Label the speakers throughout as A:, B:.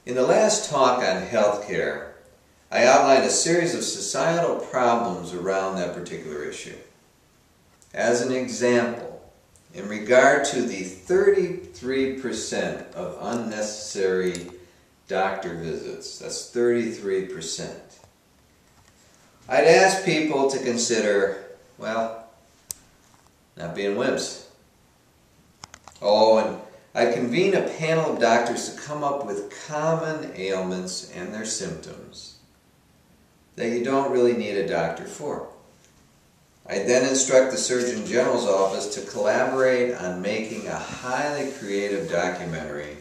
A: In the last talk on healthcare, I outlined a series of societal problems around that particular issue. As an example, in regard to the 33% of unnecessary doctor visits, that's 33%, I'd ask people to consider, well, not being wimps. Oh, and I'd convene a panel of doctors to come up with common ailments and their symptoms that you don't really need a doctor for. I'd then instruct the Surgeon General's office to collaborate on making a highly creative documentary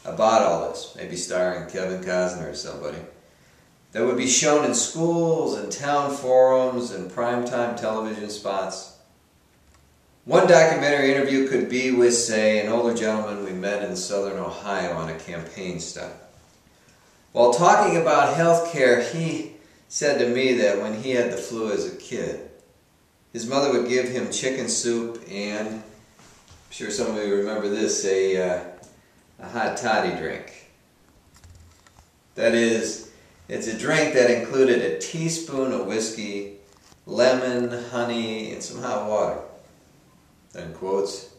A: about all this, maybe starring Kevin Costner or somebody, that would be shown in schools and town forums and primetime television spots. One documentary interview could be with, say, an older gentleman we met in southern Ohio on a campaign stop. While talking about health care, he said to me that when he had the flu as a kid, his mother would give him chicken soup and, I'm sure some of you remember this, a hot toddy drink. That is, it's a drink that included a teaspoon of whiskey, lemon, honey, and some hot water. Then quotes,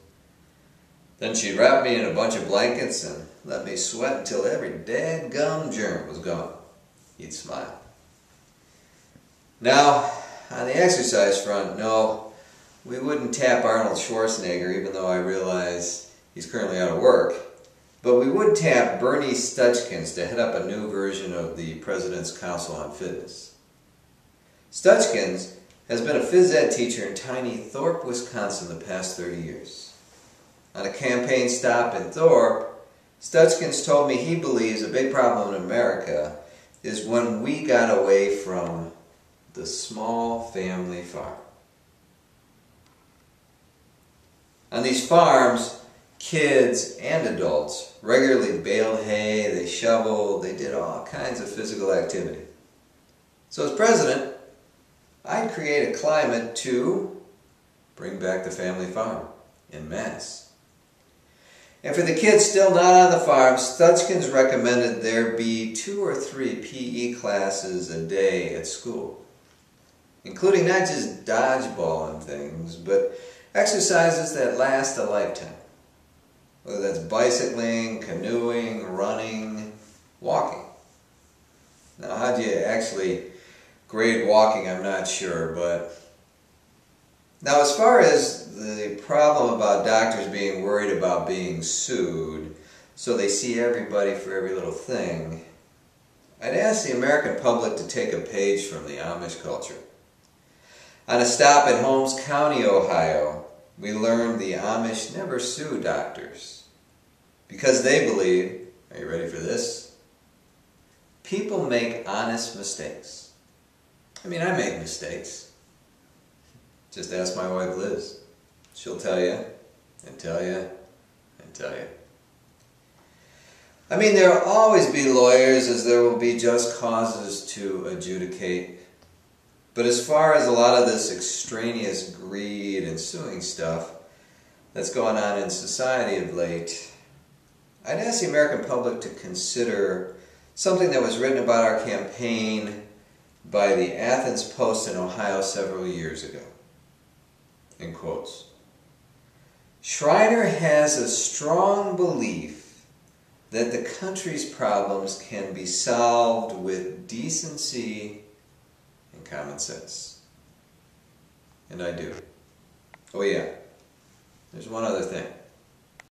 A: "Then she'd wrap me in a bunch of blankets and let me sweat until every dadgum germ was gone." He'd smile. Now, on the exercise front, no, we wouldn't tap Arnold Schwarzenegger, even though I realize he's currently out of work. But we would tap Bernie Stutchkins to head up a new version of the President's Council on Fitness. Stutchkins has been a phys ed teacher in tiny Thorpe, Wisconsin the past 30 years. On a campaign stop in Thorpe, Stutchkins told me he believes a big problem in America is when we got away from the small family farm. On these farms, kids and adults regularly baled hay, they shoveled, they did all kinds of physical activity. So as president, I'd create a climate to bring back the family farm en masse. And for the kids still not on the farm, Stutchkins recommended there be 2 or 3 PE classes a day at school, including not just dodgeball and things, but exercises that last a lifetime. Whether that's bicycling, canoeing, running, walking. Now, how do you actually grade walking, I'm not sure, but now as far as the problem about doctors being worried about being sued, so they see everybody for every little thing, I'd ask the American public to take a page from the Amish culture. On a stop in Holmes County, Ohio, we learned the Amish never sue doctors because they believe, are you ready for this? People make honest mistakes. I mean, I make mistakes. Just ask my wife Liz. She'll tell you, and tell you, and tell you. I mean, there will always be lawyers as there will be just causes to adjudicate. But as far as a lot of this extraneous greed and suing stuff that's going on in society of late, I'd ask the American public to consider something that was written about our campaign by the Athens Post in Ohio several years ago. In quotes, "Schriner has a strong belief that the country's problems can be solved with decency and common sense." And I do. Oh yeah, there's one other thing.